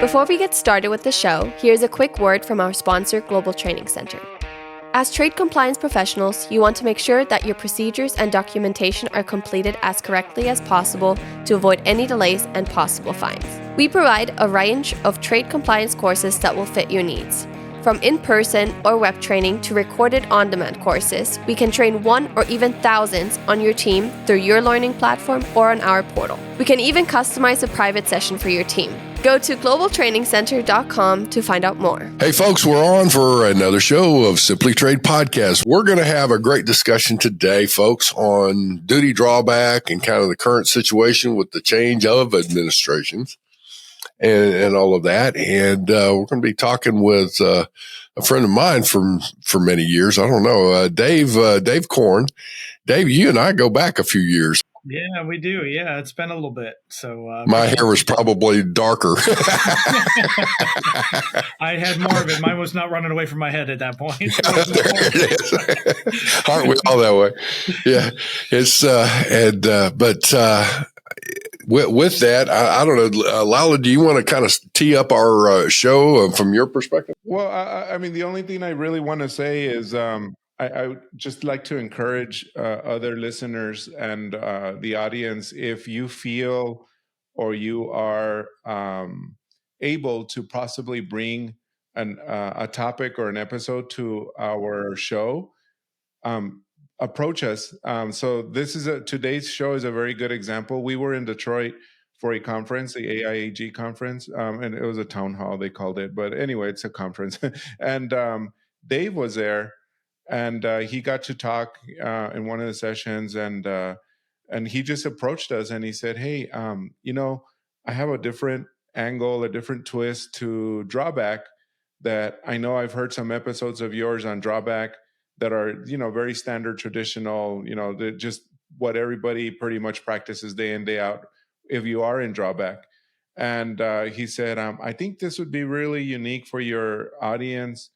Before we get started with the show, here's a quick word from our sponsor, Global Training Center. As trade compliance professionals, you want to make sure that your procedures and documentation are completed as correctly as possible to avoid any delays and possible fines. We provide a range of trade compliance courses that will fit your needs. From in-person or web training to recorded on-demand courses, we can train one or even thousands on your team through your learning platform or on our portal. We can even customize a private session for your team. Go to globaltrainingcenter.com to find out more. Hey folks, we're on for another show of Simply Trade Podcast. We're going to have a great discussion today, folks, on duty drawback and kind of the current situation with the change of administrations and all of that. And we're going to be talking with a friend of mine for many years. I don't know, Dave Korn. Dave, you and I go back a few years. Yeah, we do. Yeah, it's been a little bit. So my hair was probably darker. I had more of it. Mine was not running away from my head at that point. There it is. Aren't we all that way? Yeah. It's with that, I don't know, Lalo, do you want to kind of tee up our show from your perspective? Well, I mean, the only thing I really want to say is I would just like to encourage other listeners and the audience, if you feel or you are able to possibly bring a topic or an episode to our show, approach us. So this is today's show is a very good example. We were in Detroit for a conference, the AIAG conference, and it was a town hall, they called it. But anyway, it's a conference. And Dave was there. And he got to talk in one of the sessions, and he just approached us and he said, "Hey, I have a different angle, a different twist to Drawback. That I know I've heard some episodes of yours on Drawback that are, very standard, traditional, just what everybody pretty much practices day in, day out. If you are in Drawback." And he said, "I think this would be really unique for your audience.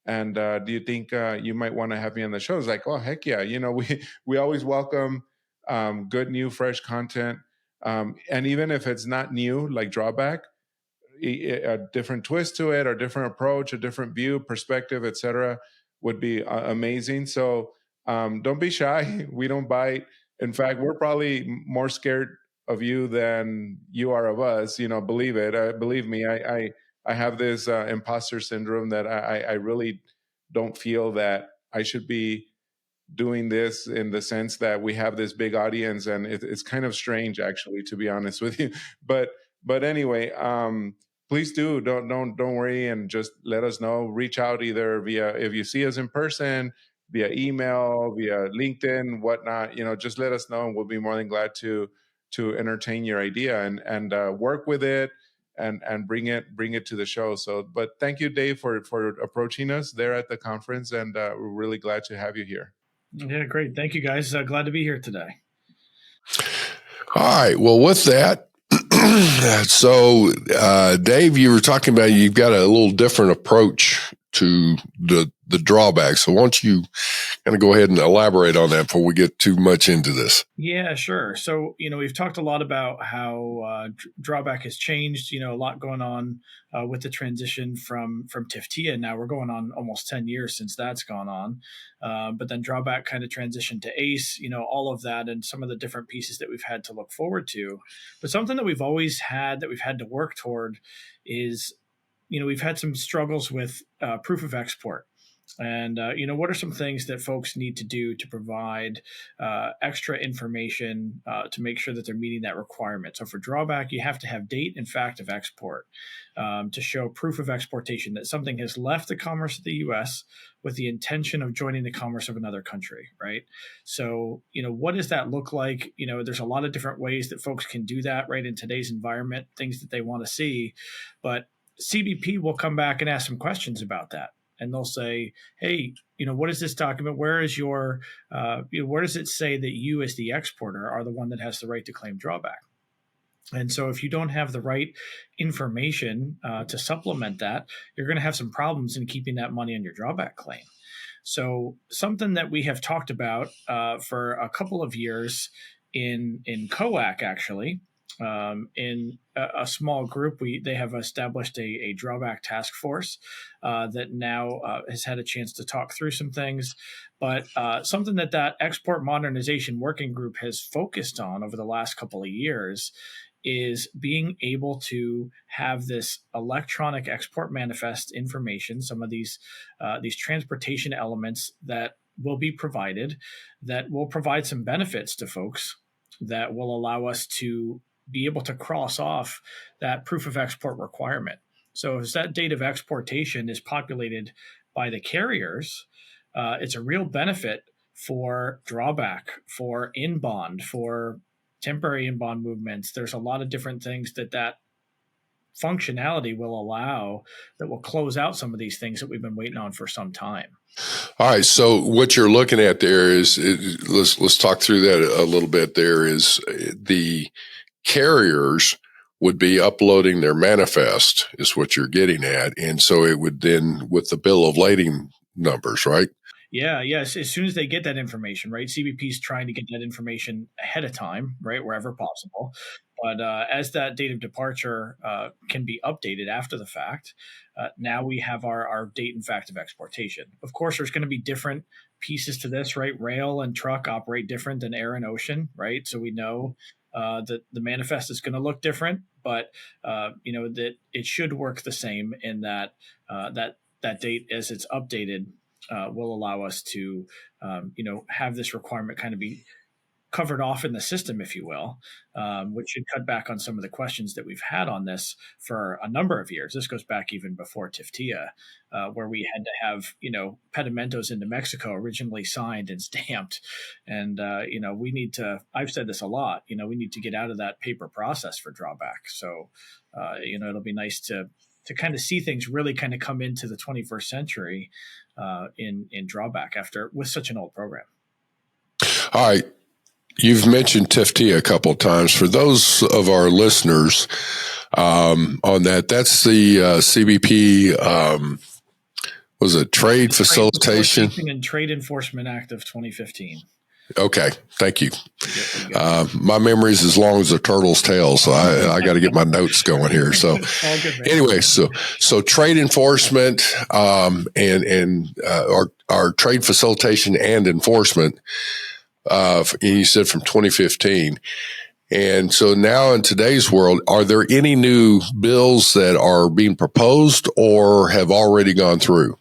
And do you think you might want to have me on the show?" It's like, oh, heck yeah. We always welcome good, new, fresh content. And even if it's not new, like Drawback, a different twist to it, or different approach, a different view, perspective, etc., would be amazing. So don't be shy. We don't bite. In fact, we're probably more scared of you than you are of us. Believe it. Believe me, I have this imposter syndrome that I really don't feel that I should be doing this, in the sense that we have this big audience, and it's kind of strange, actually, to be honest with you. But anyway, please don't worry, and just let us know. Reach out either via, if you see us in person, via email, via LinkedIn, whatnot. Just let us know, and we'll be more than glad to entertain your idea and work with it. And bring it to the show. So, but thank you, Dave, for approaching us there at the conference, and we're really glad to have you here. Yeah, great. Thank you, guys. Glad to be here today. All right. Well, with that, so Dave, you were talking about you've got a little different approach to the drawbacks. So why don't you kind of go ahead and elaborate on that before we get too much into this? Yeah, sure. So, we've talked a lot about how Drawback has changed, a lot going on with the transition from TIFTIA. Now we're going on almost 10 years since that's gone on. But then Drawback kind of transitioned to ACE, all of that, and some of the different pieces that we've had to look forward to. But something that we've always had that we've had to work toward is, we've had some struggles with proof of export. And, what are some things that folks need to do to provide extra information to make sure that they're meeting that requirement? So for Drawback, you have to have date and fact of export to show proof of exportation, that something has left the commerce of the U.S. with the intention of joining the commerce of another country, right? So, what does that look like? There's a lot of different ways that folks can do that, right, in today's environment, things that they want to see. But CBP will come back and ask some questions about that. And they'll say, hey, what is this document? Where is your, where does it say that you as the exporter are the one that has the right to claim drawback? And so if you don't have the right information to supplement that, you're going to have some problems in keeping that money on your drawback claim. So something that we have talked about for a couple of years in COAC, actually, in a small group, they have established a drawback task force that now has had a chance to talk through some things. But something that export modernization working group has focused on over the last couple of years is being able to have this electronic export manifest information, some of these transportation elements that will be provided, that will provide some benefits to folks, that will allow us to be able to cross off that proof of export requirement. So as that date of exportation is populated by the carriers, it's a real benefit for drawback, for in-bond, for temporary in-bond movements. There's a lot of different things that functionality will allow that will close out some of these things that we've been waiting on for some time. All right. So what you're looking at there is, let's talk through that a little bit. There is the carriers would be uploading their manifest is what you're getting at. And so it would then with the bill of lading numbers, right? Yeah. Yes. As soon as they get that information, right? CBP is trying to get that information ahead of time, right? Wherever possible. But as that date of departure can be updated after the fact, now we have our date and fact of exportation. Of course, there's going to be different pieces to this, right? Rail and truck operate different than air and ocean, right? So we know that the manifest is going to look different, but that it should work the same in that that date as it's updated will allow us to have this requirement kind of be covered off in the system, if you will, which should cut back on some of the questions that we've had on this for a number of years. This goes back even before TIFTIA, where we had to have, pedimentos into Mexico originally signed and stamped. And, we need to, I've said this a lot, we need to get out of that paper process for drawback. So, it'll be nice to kind of see things really kind of come into the 21st century in drawback with such an old program. All right. You've mentioned TIFTIA a couple of times. For those of our listeners on that, that's the CBP, was it Trade Facilitation and Trade Enforcement Act of 2015. Okay, thank you. My memory is as long as a turtle's tail, so I got to get my notes going here. So anyway, so trade enforcement and our trade facilitation and enforcement. And you said from 2015. And so now in today's world, are there any new bills that are being proposed or have already gone through?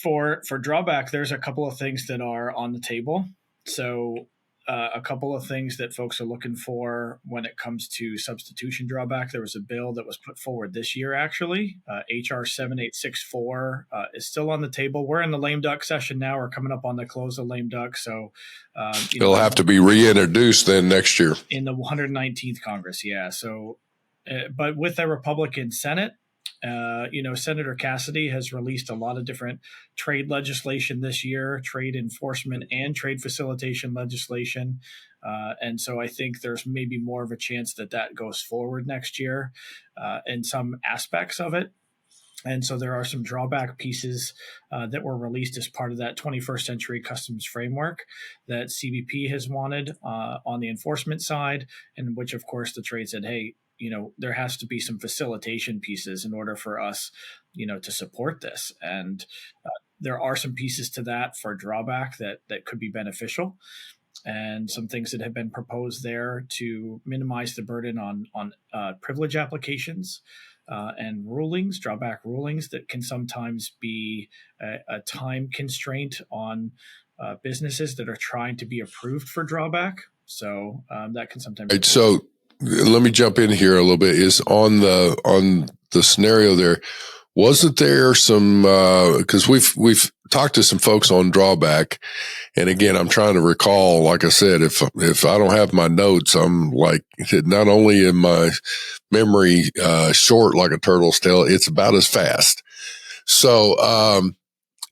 For drawback, there's a couple of things that are on the table. So a couple of things that folks are looking for when it comes to substitution drawback. There was a bill that was put forward this year, actually. HR 7864 is still on the table. We're in the lame duck session now. We're coming up on the close of lame duck. So it'll have to be reintroduced then next year. In the 119th Congress, yeah. So, but with the Republican Senate, Senator Cassidy has released a lot of different trade legislation this year, trade enforcement and trade facilitation legislation. And so I think there's maybe more of a chance that goes forward next year in some aspects of it. And so there are some drawback pieces that were released as part of that 21st century customs framework that CBP has wanted on the enforcement side, and which, of course, the trade said, hey, there has to be some facilitation pieces in order for us, to support this. And there are some pieces to that for drawback that could be beneficial, and some things that have been proposed there to minimize the burden on privilege applications and rulings, drawback rulings that can sometimes be a time constraint on businesses that are trying to be approved for drawback. So that can sometimes. Right, so let me jump in here a little bit. Is on the scenario there, wasn't there some, because we've talked to some folks on drawback, and again, I'm trying to recall, like I said, if I don't have my notes, I'm like, not only in my memory short like a turtle's tail, it's about as fast. So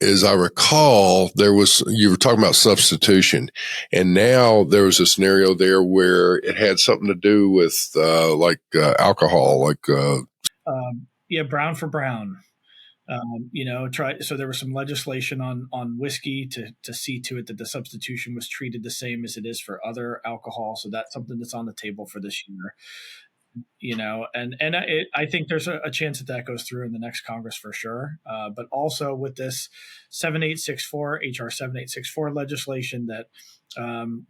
as I recall, you were talking about substitution, and now there was a scenario there where it had something to do with alcohol, brown for brown. So there was some legislation on whiskey to see to it that the substitution was treated the same as it is for other alcohol. So that's something that's on the table for this year. I think there's a chance that goes through in the next Congress for sure. But also with this 7864 HR 7864 legislation that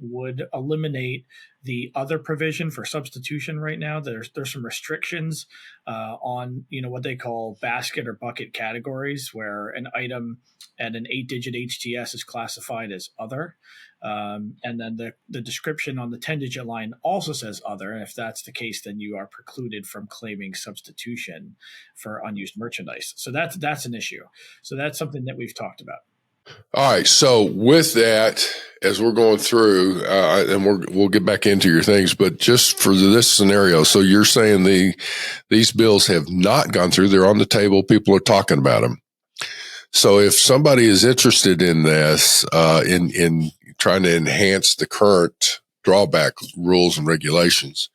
would eliminate the other provision for substitution. Right now, there's some restrictions on what they call basket or bucket categories, where an item and an 8-digit HTS is classified as other. And then the description on the 10-digit line also says other. And if that's the case, then you are precluded from claiming substitution for unused merchandise. So that's an issue. So that's something that we've talked about. All right. So with that, as we're going through, and we'll get back into your things, but just for this scenario, so you're saying these bills have not gone through. They're on the table. People are talking about them. So if somebody is interested in this, in trying to enhance the current drawback rules and regulations,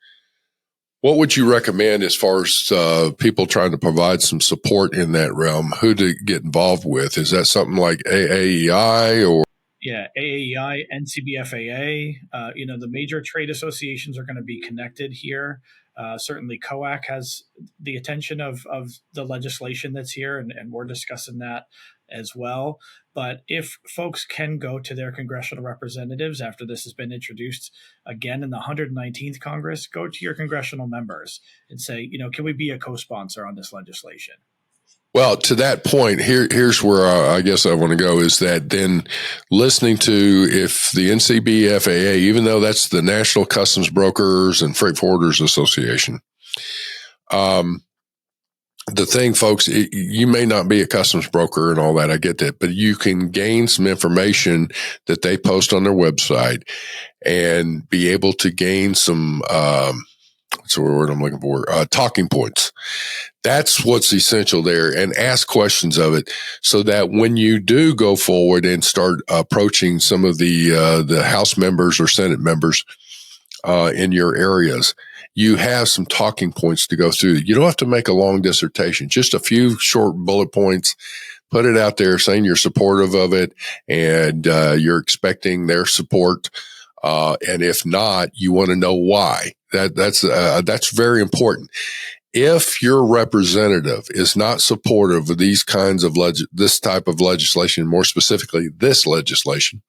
what would you recommend as far as people trying to provide some support in that realm? Who to get involved with? Is that something like AAEI or? Yeah, AAEI, NCBFAA. The major trade associations are going to be connected here. Certainly, COAC has the attention of the legislation that's here, and we're discussing that as well. But if folks can go to their congressional representatives after this has been introduced again in the 119th Congress, go to your congressional members and say, can we be a co-sponsor on this legislation? Well, to that point, here's where I guess I want to go, is that then listening to if the NCBFAA, even though that's the National Customs Brokers and Freight Forwarders Association, the thing, folks, you may not be a customs broker and all that. I get that, but you can gain some information that they post on their website and be able to gain some, what's the word I'm looking for? Talking points. That's what's essential there, and ask questions of it so that when you do go forward and start approaching some of the House members or Senate members in your areas, you have some talking points to go through. You don't have to make a long dissertation, just a few short bullet points. Put it out there saying you're supportive of it and you're expecting their support. And if not, you want to know why. That's very important. If your representative is not supportive of these kinds of this type of legislation, more specifically this legislation,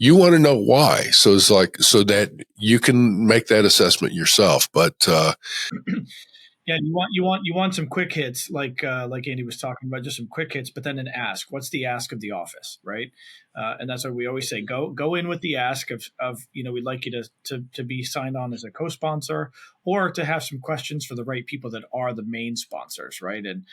you want to know why. So it's so that you can make that assessment yourself. But yeah, you want some quick hits, like Andy was talking about, just some quick hits, but then an ask. What's the ask of the office, right? And that's what we always say. Go in with the ask of we'd like you to be signed on as a co-sponsor, or to have some questions for the right people that are the main sponsors, right? And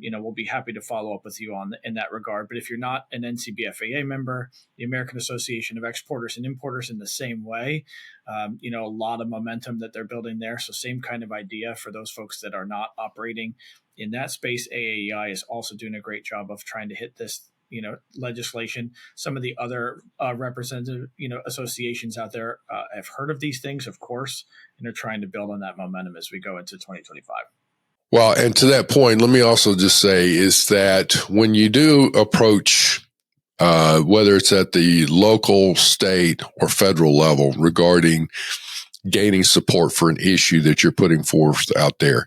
we'll be happy to follow up with you in that regard. But if you're not an NCBFAA member, the American Association of Exporters and Importers in the same way, a lot of momentum that they're building there. So same kind of idea for those folks that are not operating in that space. AAEI is also doing a great job of trying to hit this legislation. Some of the other representative, associations out there have heard of these things, of course, and are trying to build on that momentum as we go into 2025. Well, and to that point, let me also just say is that when you do approach, whether it's at the local, state, or federal level regarding gaining support for an issue that you're putting forth out there,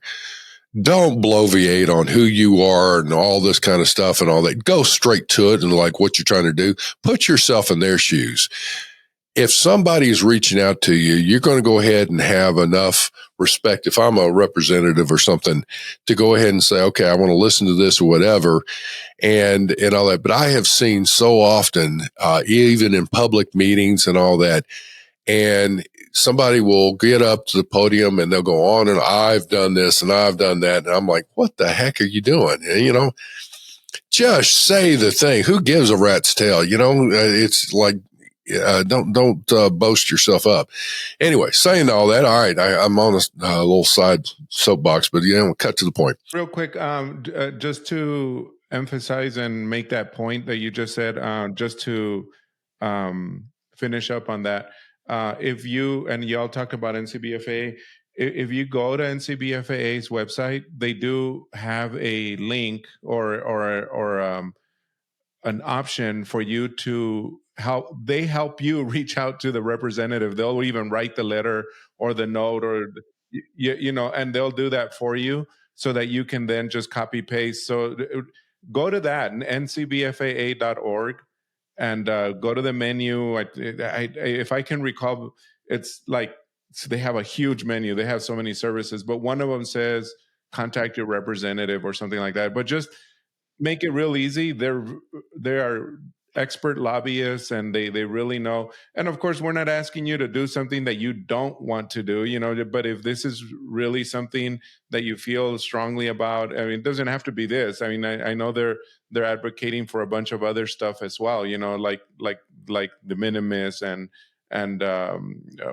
don't bloviate on who you are and all this kind of stuff and all that. Go straight to it and like what you're trying to do. Put yourself in their shoes. If somebody's reaching out to you, you're going to go ahead and have enough respect. If I'm a representative or something, to go ahead and say, okay, I want to listen to this or whatever, and all that. But I have seen so often, even in public meetings and all that, and somebody will get up to the podium and they'll go on and I've done this and I've done that. And I'm like, what the heck are you doing? And, just say the thing. Who gives a rat's tail? It's like, don't boast yourself up. Anyway, saying all that, all right, I'm on a little side soapbox, but we'll cut to the point. Real quick, just to emphasize and make that point that you just said, just to finish up on that. If you, and y'all talked about NCBFA, if you go to NCBFAA's website, they do have a link or an option for you to help. They help you reach out to the representative. They'll even write the letter or the note, or and they'll do that for you so that you can then just copy paste. So go to that, ncbfaa.org, and go to the menu. If I can recall, it's like, so they have a huge menu. They have so many services, but one of them says contact your representative or something like that. But just make it real easy. They are expert lobbyists, and they really know. And of course, we're not asking you to do something that you don't want to do, but if this is really something that you feel strongly about, I mean, it doesn't have to be this. I mean, I know they're advocating for a bunch of other stuff as well, like de minimis and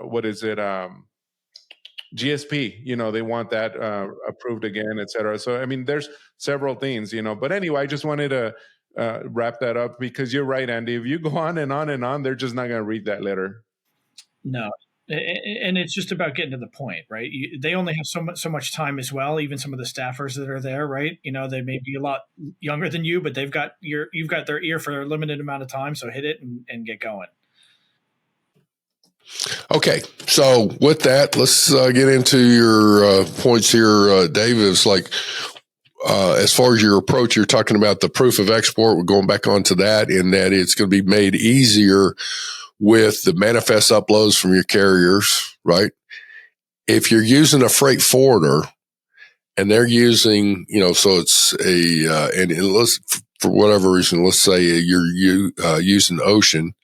what is it? GSP, they want that approved again, et cetera. So, I mean, there's several things, but anyway, I just wanted to wrap that up, because you're right, Andy. If you go on and on and on, they're just not going to read that letter. No. And it's just about getting to the point, right? They only have so much time as well. Even some of the staffers that are there, right? They may be a lot younger than you, but you've got their ear for a limited amount of time. So hit it and get going. Okay, so with that, let's get into your points here, Dave. It's like, as far as your approach, you're talking about the proof of export. We're going back onto that, in that it's going to be made easier with the manifest uploads from your carriers, right? If you're using a freight forwarder and they're using, so it's and let's, for whatever reason, let's say you're using ocean.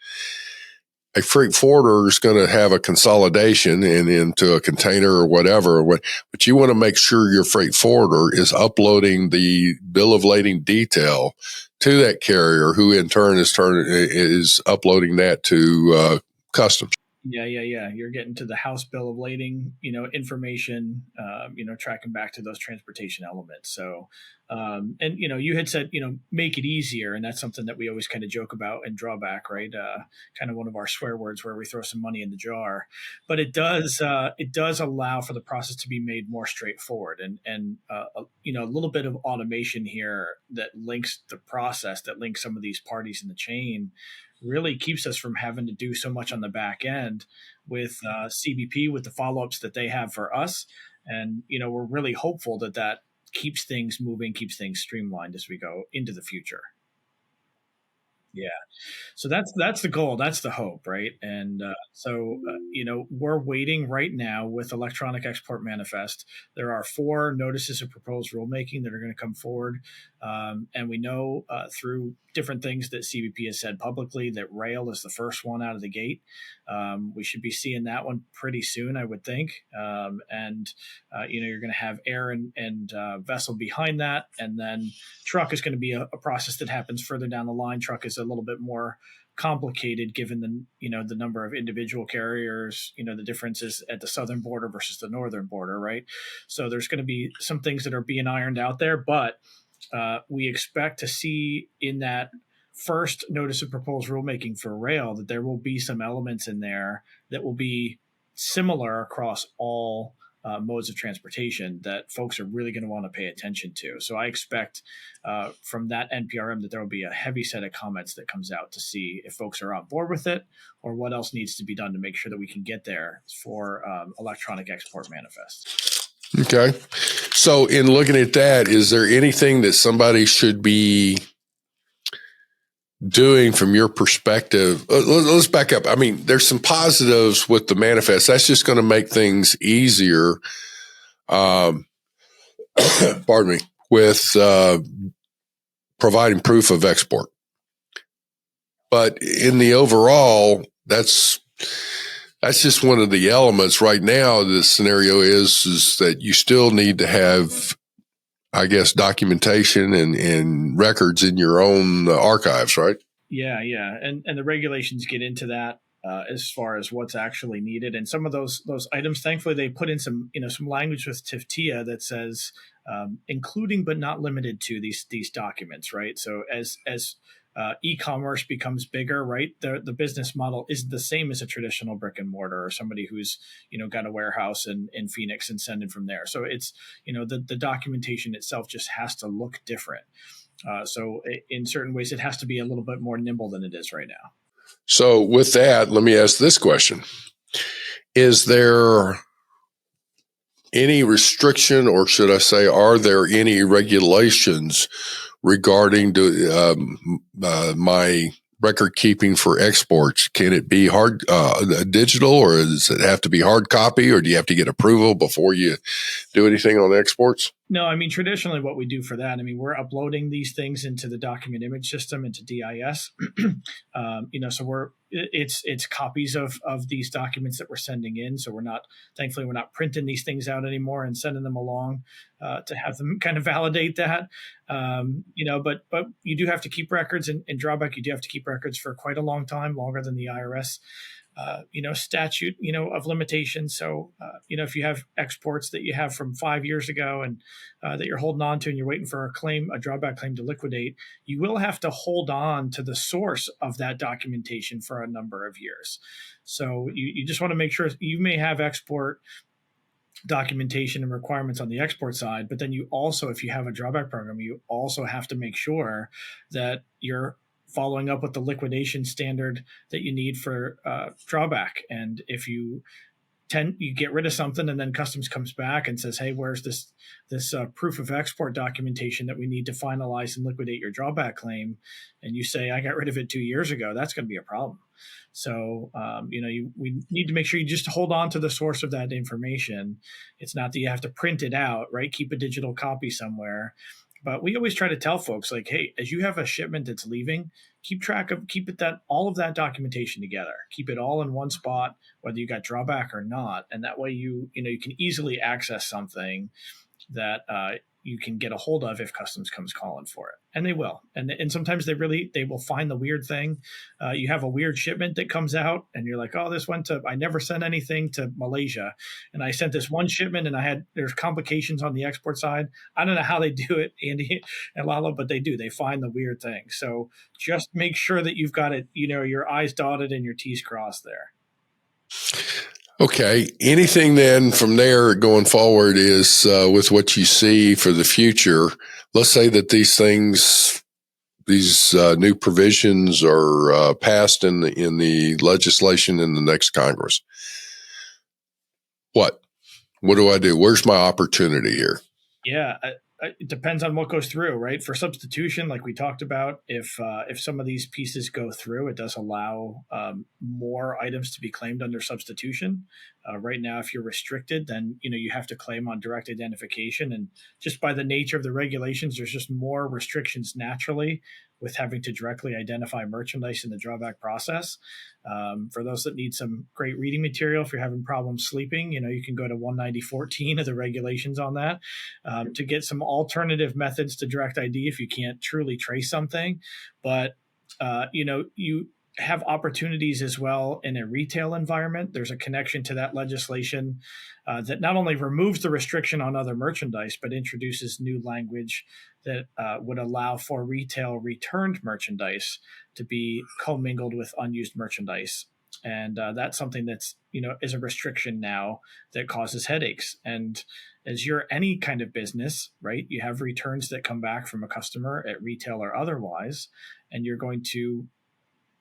A freight forwarder is going to have a consolidation and into a container or whatever, but you want to make sure your freight forwarder is uploading the bill of lading detail to that carrier, who in turn is uploading that to customs. Yeah. You're getting to the house bill of lading, information, tracking back to those transportation elements. So, and you had said, make it easier, and that's something that we always kind of joke about in Drawback, right? Kind of one of our swear words where we throw some money in the jar, but it does allow for the process to be made more straightforward, and a little bit of automation here that links the process, that links some of these parties in the chain, really keeps us from having to do so much on the back end with CBP, with the follow-ups that they have for us. And, we're really hopeful that keeps things moving, keeps things streamlined as we go into the future. Yeah. So that's the goal. That's the hope, right? And we're waiting right now with electronic export manifest. There are 4 notices of proposed rulemaking that are going to come forward. And we know through different things that CBP has said publicly that rail is the first one out of the gate. We should be seeing that one pretty soon, I would think. You're going to have air and vessel behind that. And then truck is going to be a process that happens further down the line. Truck is a little bit more complicated given the number of individual carriers, the differences at the southern border versus the northern border, right? So there's going to be some things that are being ironed out there, but we expect to see in that first notice of proposed rulemaking for rail that there will be some elements in there that will be similar across all modes of transportation that folks are really going to want to pay attention to. So I expect from that NPRM that there will be a heavy set of comments that comes out to see if folks are on board with it or what else needs to be done to make sure that we can get there for electronic export manifest. Okay. So in looking at that, is there anything that somebody should be doing from your perspective? Let's back up. I mean, there's some positives with the manifest. That's just going to make things easier. Pardon me, with providing proof of export. But in the overall, that's just one of the elements right now. The scenario is that you still need to have, I guess, documentation and records in your own archives, right? Yeah. And the regulations get into that as far as what's actually needed. And some of those items, thankfully, they put in some language with TIFTIA that says including but not limited to these documents, right? So as e-commerce becomes bigger, right? The business model isn't the same as a traditional brick and mortar or somebody who's, got a warehouse in Phoenix and sending from there. So it's, the documentation itself just has to look different. So in certain ways, it has to be a little bit more nimble than it is right now. So with that, let me ask this question. Is there any restriction, or should I say, are there any regulations regarding my record keeping for exports? Can it be hard digital, or does it have to be hard copy, or do you have to get approval before you do anything on exports? No, I mean, traditionally what we do for that, we're uploading these things into the document image system, into DIS. So it's copies of these documents that we're sending in. So thankfully we're not printing these things out anymore and sending them along to have them kind of validate that. But you do have to keep records in Drawback. You do have to keep records for quite a long time, longer than the IRS statute, of limitations. So, if you have exports that you have from 5 years ago and that you're holding on to, and you're waiting for a drawback claim to liquidate, you will have to hold on to the source of that documentation for a number of years. So you just want to make sure. You may have export documentation and requirements on the export side, but then you also, if you have a drawback program, you also have to make sure that you're following up with the liquidation standard that you need for drawback. And if you get rid of something and then customs comes back and says, hey, where's this proof of export documentation that we need to finalize and liquidate your drawback claim? And you say, I got rid of it 2 years ago, that's going to be a problem. So, we need to make sure you just hold on to the source of that information. It's not that you have to print it out, right? Keep a digital copy somewhere. But we always try to tell folks, like, hey, as you have a shipment that's leaving, keep all of that documentation together. Keep it all in one spot, whether you got drawback or not. And that way you can easily access something that you can get a hold of if customs comes calling for it. And they will. And sometimes they will find the weird thing. You have a weird shipment that comes out and you're like, oh, I never sent anything to Malaysia. And I sent this one shipment and there's complications on the export side. I don't know how they do it, Andy and Lalo, but they do. They find the weird thing. So just make sure that you've got it, your I's dotted and your T's crossed there. Okay. Anything then from there going forward is with what you see for the future. Let's say that these new provisions are passed in the legislation in the next Congress. What do I do? Where's my opportunity here? Yeah. It depends on what goes through, right? For substitution, like we talked about, if some of these pieces go through, it does allow more items to be claimed under substitution. Right now, if you're restricted, then you have to claim on direct identification, and just by the nature of the regulations, there's just more restrictions naturally with having to directly identify merchandise in the drawback process. For those that need some great reading material, if you're having problems sleeping, you can go to 190.14 of the regulations on that to get some alternative methods to direct ID if you can't truly trace something. But, you have opportunities as well in a retail environment. There's a connection to that legislation that not only removes the restriction on other merchandise, but introduces new language that would allow for retail returned merchandise to be commingled with unused merchandise. And that's something that's, is a restriction now that causes headaches. And as you're any kind of business, right, you have returns that come back from a customer at retail or otherwise, and you're going to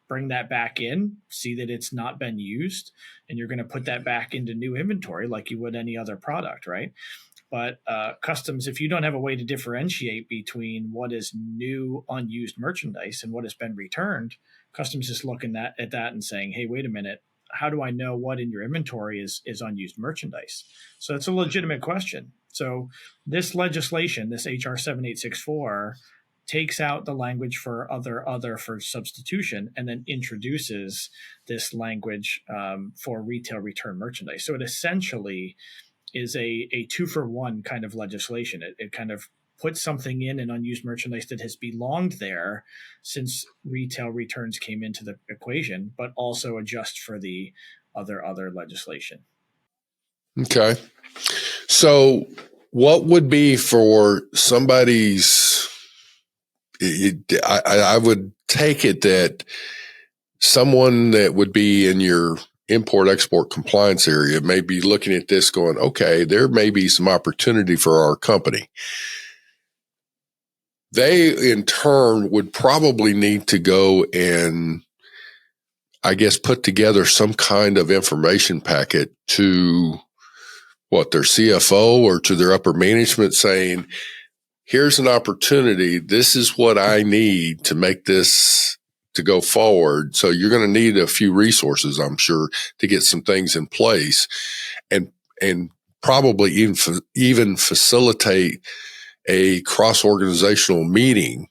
bring that back in, see that it's not been used, and you're going to put that back into new inventory like you would any other product, right? But customs, if you don't have a way to differentiate between what is new unused merchandise and what has been returned, customs is looking at that and saying, hey, wait a minute, how do I know what in your inventory is unused merchandise? So it's a legitimate question. So this legislation, this HR 7864, takes out the language for other for substitution and then introduces this language for retail return merchandise. So it essentially is a 2-for-1 kind of legislation. It kind of puts something in an unused merchandise that has belonged there since retail returns came into the equation, but also adjusts for the other legislation. Okay. So what would be for somebody's I would take it that someone that would be in your import-export compliance area may be looking at this going, okay, there may be some opportunity for our company. They, in turn, would probably need to go and, I guess, put together some kind of information packet to their CFO or to their upper management saying, here's an opportunity. This is what I need to make this to go forward. So you're going to need a few resources, I'm sure, to get some things in place and probably even facilitate a cross-organizational meeting.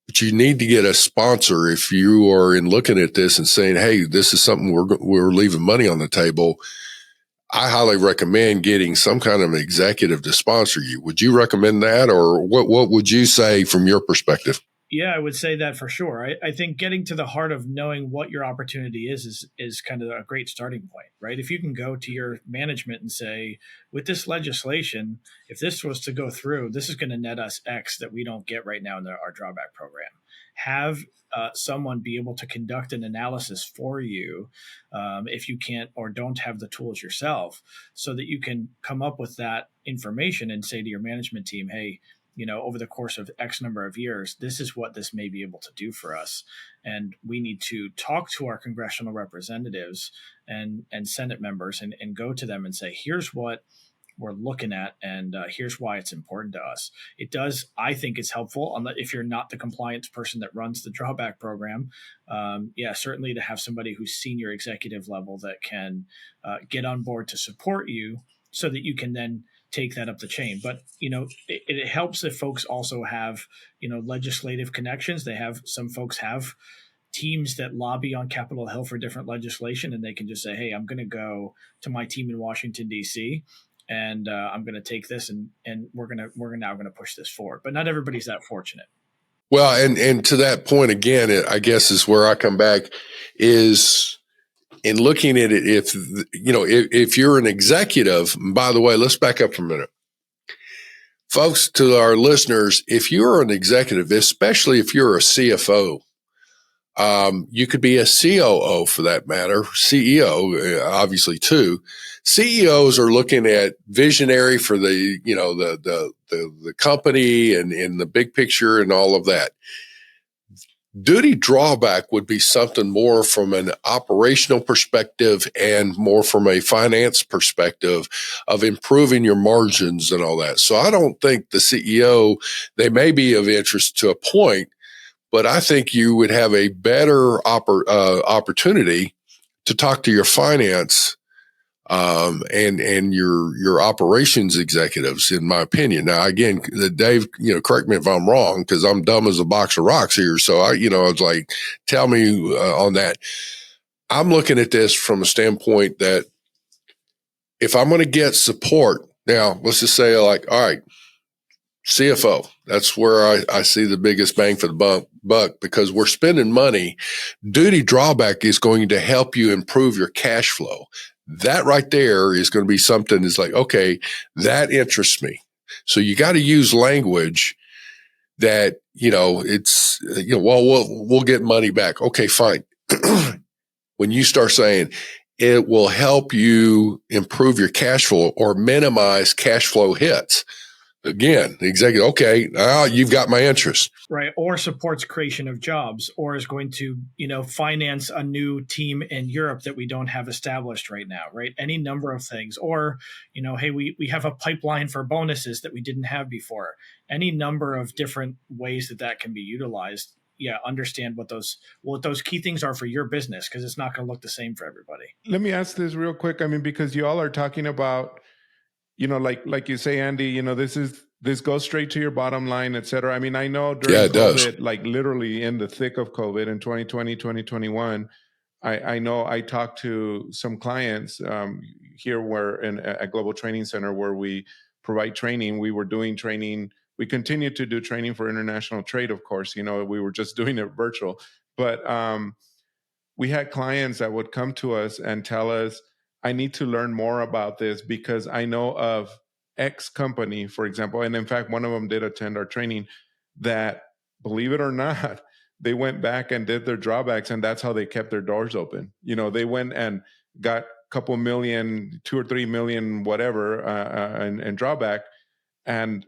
But you need to get a sponsor if you are in looking at this and saying, hey, this is something we're leaving money on the table. I highly recommend getting some kind of executive to sponsor you. Would you recommend that, or what would you say from your perspective? Yeah, I would say that for sure. I think getting to the heart of knowing what your opportunity is kind of a great starting point, right? If you can go to your management and say, with this legislation, if this was to go through, this is going to net us X that we don't get right now in our drawback program. Have someone be able to conduct an analysis for you if you can't or don't have the tools yourself, so that you can come up with that information and say to your management team, hey, over the course of X number of years, this is what this may be able to do for us. And we need to talk to our congressional representatives and Senate members and go to them and say, here's what we're looking at, and here's why it's important to us. It does, I think it's helpful if you're not the compliance person that runs the drawback program. Certainly to have somebody who's senior executive level that can get on board to support you so that you can then take that up the chain. But, it helps if folks also have, legislative connections. Some folks have teams that lobby on Capitol Hill for different legislation, and they can just say, hey, I'm going to go to my team in Washington, D.C., and I'm going to take this and we're now going to push this forward. But not everybody's that fortunate. Well, and to that point, again, I guess is where I come back is in looking at it. If you're an executive, by the way, let's back up for a minute. Folks, to our listeners, if you're an executive, especially if you're a CFO, you could be a COO for that matter, CEO, obviously too. CEOs are looking at visionary for the company and the big picture and all of that. Duty drawback would be something more from an operational perspective and more from a finance perspective of improving your margins and all that. So I don't think the CEO, they may be of interest to a point, but I think you would have a better opportunity to talk to your finance and your operations executives, in my opinion. Now, again, Dave, correct me if I'm wrong, because I'm dumb as a box of rocks here. So I was like, tell me on that. I'm looking at this from a standpoint that if I'm going to get support, now let's just say all right, CFO, that's where I see the biggest bang for the buck because we're spending money. Duty drawback is going to help you improve your cash flow. That right there is going to be something that's like, okay, that interests me. So you got to use language that, it's, we'll get money back. Okay, fine. When you start saying it will help you improve your cash flow or minimize cash flow hits. Again, the executive, okay, now you've got my interest. Right. Or supports creation of jobs, or is going to, finance a new team in Europe that we don't have established right now, right? Any number of things. Or, hey, we have a pipeline for bonuses that we didn't have before. Any number of different ways that can be utilized. Yeah, understand what those key things are for your business, because it's not going to look the same for everybody. Let me ask this real quick. Because you all are talking about, like you say, Andy, this goes straight to your bottom line, et cetera. I know during COVID, like literally in the thick of COVID in 2020, 2021, I know I talked to some clients here at Global Training Center where we provide training. We were doing training. We continued to do training for international trade, of course. We were just doing it virtual. But we had clients that would come to us and tell us, I need to learn more about this because I know of X company, for example, and in fact, one of them did attend our training, that believe it or not, they went back and did their drawbacks, and that's how they kept their doors open. They went and got a couple million, 2 or 3 million, whatever, and drawback, and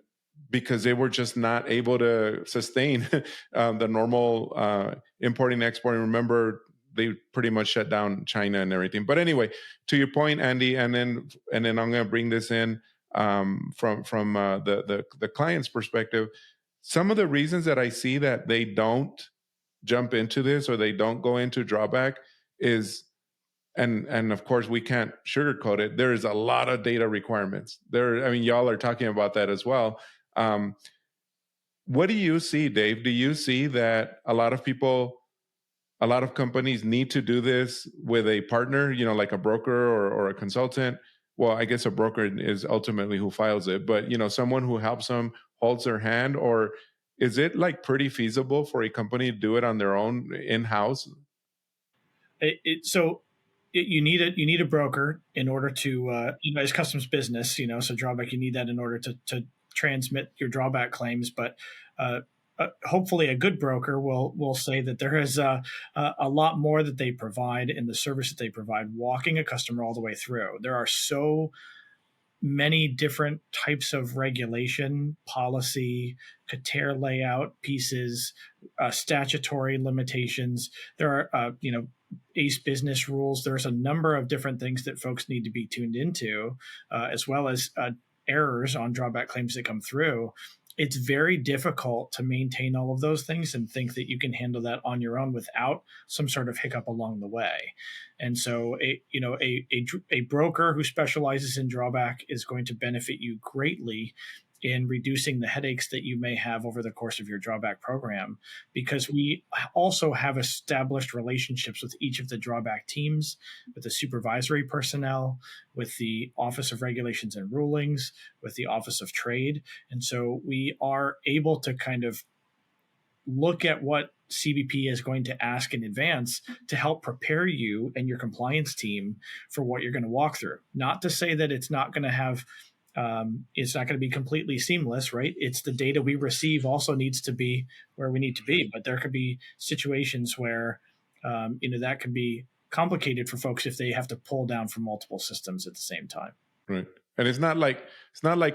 because they were just not able to sustain the normal importing, exporting. Remember, they pretty much shut down China and everything. But anyway, to your point, Andy, and then I'm going to bring this in from the client's perspective. Some of the reasons that I see that they don't jump into this or they don't go into drawback is, and of course we can't sugarcoat it, there is a lot of data requirements there. I mean, y'all are talking about that as well. What do you see, Dave? Do you see that a lot of companies need to do this with a partner, like a broker or a consultant? Well, I guess a broker is ultimately who files it, but someone who helps them, holds their hand, or is it like pretty feasible for a company to do it on their own in-house? You need a broker in order to as customs business, so drawback, you need that in order to transmit your drawback claims. But hopefully a good broker will say that there is a lot more that they provide in the service that they provide, walking a customer all the way through. There are so many different types of regulation, policy, CATER layout pieces, statutory limitations. There are, ACE business rules. There's a number of different things that folks need to be tuned into, as well as errors on drawback claims that come through. It's very difficult to maintain all of those things and think that you can handle that on your own without some sort of hiccup along the way. And so a broker who specializes in drawback is going to benefit you greatly in reducing the headaches that you may have over the course of your drawback program, because we also have established relationships with each of the drawback teams, with the supervisory personnel, with the Office of Regulations and Rulings, with the Office of Trade. And so we are able to kind of look at what CBP is going to ask in advance to help prepare you and your compliance team for what you're going to walk through. Not to say that it's not going to have it's not going to be completely seamless, right? It's the data we receive also needs to be where we need to be, but there could be situations where that can be complicated for folks if they have to pull down from multiple systems at the same time. Right, and it's not like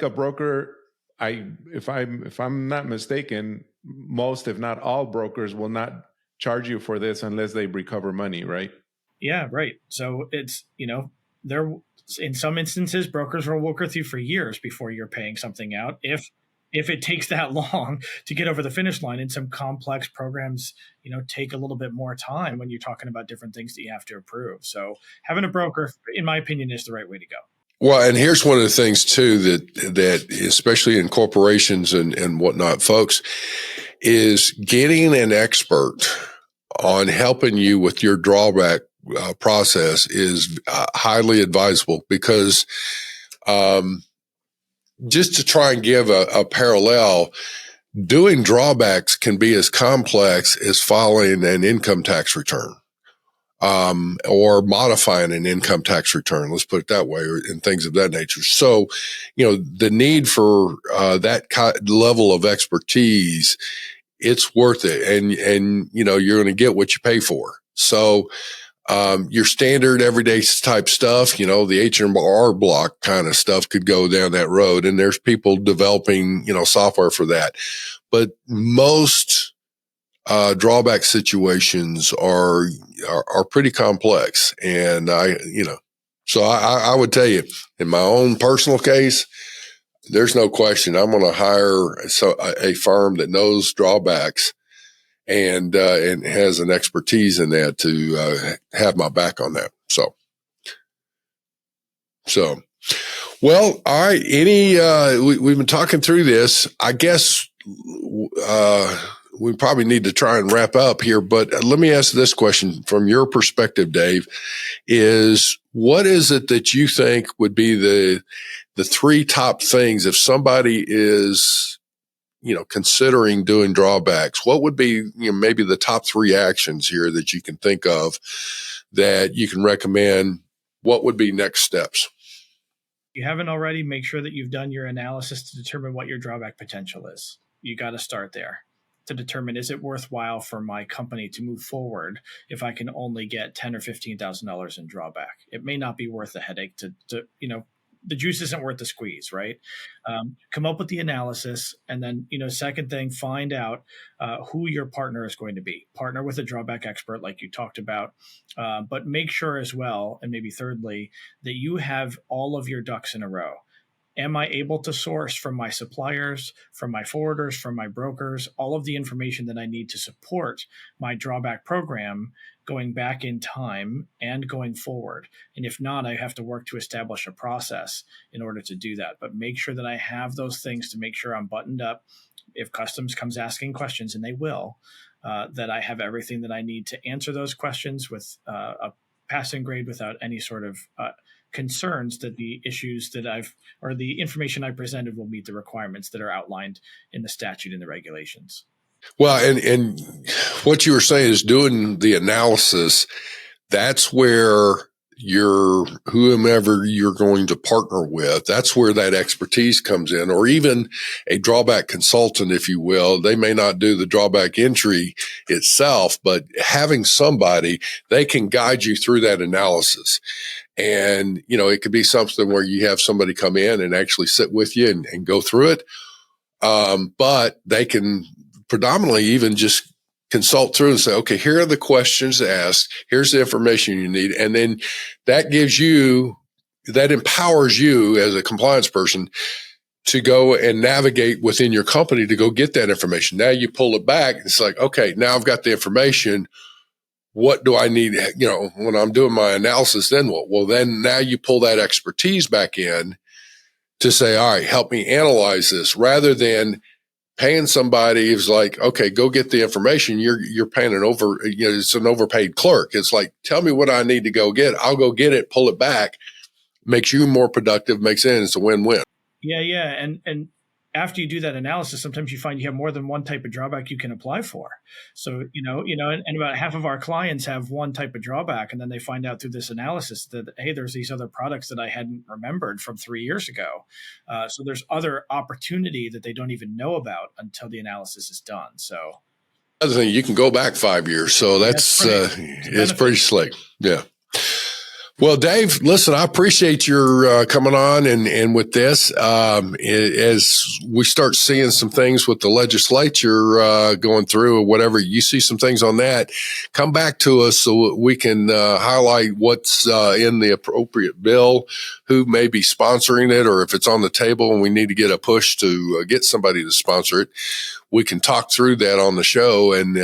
a broker. If I'm not mistaken, most, if not all, brokers will not charge you for this unless they recover money, right? Yeah, right. So it's there. In some instances, brokers will work with you for years before you're paying something out. If it takes that long to get over the finish line, and some complex programs, take a little bit more time when you're talking about different things that you have to approve. So having a broker, in my opinion, is the right way to go. Well, and here's one of the things too that especially in corporations and whatnot, folks, is getting an expert on helping you with your drawback process is highly advisable, because just to try and give a parallel, doing drawbacks can be as complex as filing an income tax return, or modifying an income tax return. Let's put it that way, and things of that nature. So, the need for that level of expertise, it's worth it, and you're going to get what you pay for. So, your standard everyday type stuff, the H&R block kind of stuff could go down that road, and there's people developing, software for that. But most drawback situations are pretty complex, and so I would tell you, in my own personal case, there's no question I'm going to hire a firm that knows drawbacks and has an expertise in that to have my back on that. So, well, all right. We've been talking through this. I guess we probably need to try and wrap up here, but let me ask this question from your perspective, Dave, is what is it that you think would be the three top things if somebody is considering doing drawbacks? What would be, maybe the top three actions here that you can think of that you can recommend? What would be next steps? If you haven't already, make sure that you've done your analysis to determine what your drawback potential is. You got to start there. to determine, is it worthwhile for my company to move forward if I can only get $10,000 or $15,000 in drawback? It may not be worth the headache to the juice isn't worth the squeeze, right? Come up with the analysis. And then, second thing, find out who your partner is going to be. Partner with a drawback expert like you talked about, but make sure as well, and maybe thirdly, that you have all of your ducks in a row. Am I able to source from my suppliers, from my forwarders, from my brokers, all of the information that I need to support my drawback program going back in time and going forward? And if not, I have to work to establish a process in order to do that. But make sure that I have those things to make sure I'm buttoned up. If customs comes asking questions, and they will, that I have everything that I need to answer those questions with a passing grade without any sort of concerns that the issues that the information I presented will meet the requirements that are outlined in the statute and the regulations. Well, and what you were saying is doing the analysis. That's where whomever you're going to partner with, that's where that expertise comes in, or even a drawback consultant, if you will. They may not do the drawback entry itself, but having somebody, they can guide you through that analysis. And, it could be something where you have somebody come in and actually sit with you and go through it. But they can predominantly even just consult through and say, okay, here are the questions asked. Here's the information you need. And then that empowers you as a compliance person to go and navigate within your company to go get that information. Now you pull it back. It's like, okay, now I've got the information. What do I need? When I'm doing my analysis, then what? Well, then now you pull that expertise back in to say, all right, help me analyze this, rather than paying somebody who's like, okay, go get the information. You're paying it's an overpaid clerk. It's like, tell me what I need to go get. I'll go get it, pull it back, makes you more productive, makes sense. It's a win-win. Yeah. And after you do that analysis, sometimes you find you have more than one type of drawback you can apply for. So, and about half of our clients have one type of drawback, and then they find out through this analysis that, hey, there's these other products that I hadn't remembered from 3 years ago. So there's other opportunity that they don't even know about until the analysis is done. So other thing, you can go back 5 years. So it's pretty slick. Yeah. Well, Dave, listen, I appreciate your coming on and with this. As we start seeing some things with the legislature going through or whatever, you see some things on that, come back to us so we can highlight what's in the appropriate bill, who may be sponsoring it, or if it's on the table and we need to get a push to get somebody to sponsor it. We can talk through that on the show and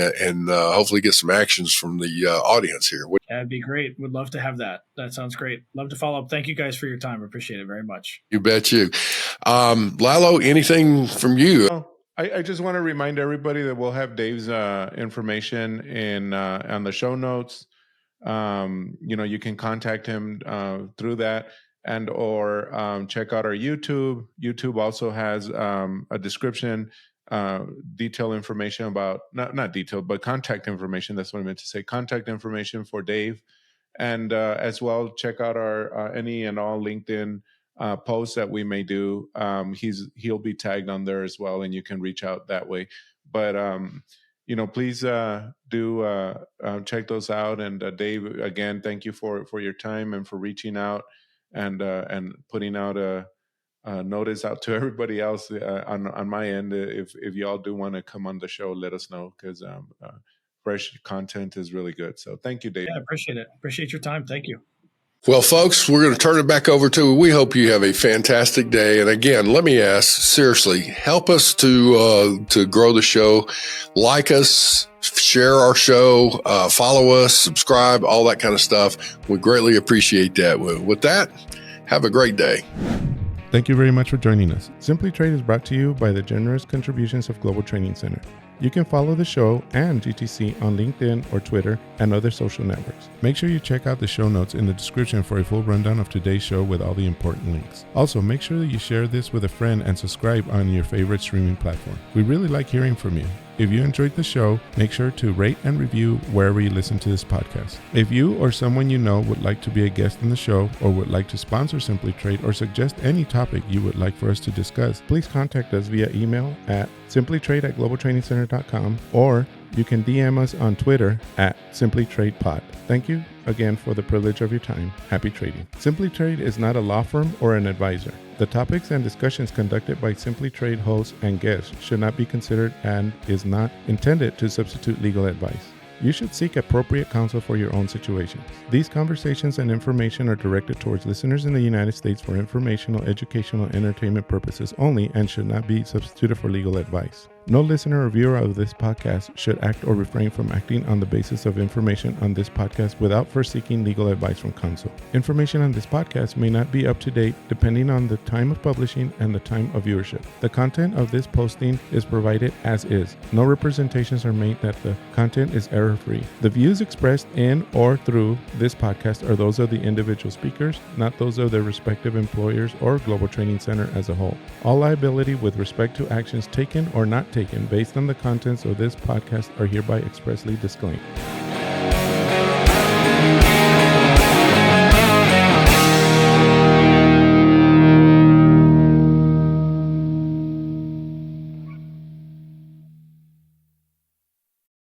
hopefully get some actions from the audience here. That'd be great. Would love to have that. That sounds great. Love to follow up. Thank you guys for your time. Appreciate it very much. You bet you. Lalo, anything from you? I just want to remind everybody that we'll have Dave's information on the show notes. You can contact him through that, or check out our YouTube. YouTube also has a description, detailed information about, not detailed, but contact information. That's what I meant to say. Contact information for Dave. And as well, check out our any and all LinkedIn posts that we may do. He'll be tagged on there as well, and you can reach out that way. But please do check those out. And Dave, again, thank you for your time and for reaching out and putting out a notice out to everybody else on my end. If y'all do want to come on the show, let us know, because fresh content is really good. So thank you, Dave. Yeah, I appreciate it. Appreciate your time. Thank you. Well, folks, we're going to turn it back over to, we hope you have a fantastic day. And again, let me ask, seriously, help us to grow the show. Like us, share our show, follow us, subscribe, all that kind of stuff. We greatly appreciate that. With that, have a great day. Thank you very much for joining us. Simply Trade is brought to you by the generous contributions of Global Training Center. You can follow the show and GTC on LinkedIn or Twitter and other social networks. Make sure you check out the show notes in the description for a full rundown of today's show with all the important links. Also, make sure that you share this with a friend and subscribe on your favorite streaming platform. We really like hearing from you. If you enjoyed the show, make sure to rate and review wherever you listen to this podcast. If you or someone you know would like to be a guest in the show, or would like to sponsor Simply Trade, or suggest any topic you would like for us to discuss, please contact us via email at simplytrade@globaltrainingcenter.com. simplytradepod@gmail.com, or you can DM us on Twitter at simplytradepod. Thank you again for the privilege of your time. Happy trading. Simply Trade is not a law firm or an advisor. The topics and discussions conducted by Simply Trade hosts and guests should not be considered and is not intended to substitute legal advice. You should seek appropriate counsel for your own situations. These conversations and information are directed towards listeners in the United States for informational, educational, and entertainment purposes only and should not be substituted for legal advice. No listener or viewer of this podcast should act or refrain from acting on the basis of information on this podcast without first seeking legal advice from counsel. Information on this podcast may not be up to date depending on the time of publishing and the time of viewership. The content of this posting is provided as is. No representations are made that the content is error-free. The views expressed in or through this podcast are those of the individual speakers, not those of their respective employers or Global Training Center as a whole. All liability with respect to actions taken or not taken based on the contents of this podcast are hereby expressly disclaimed.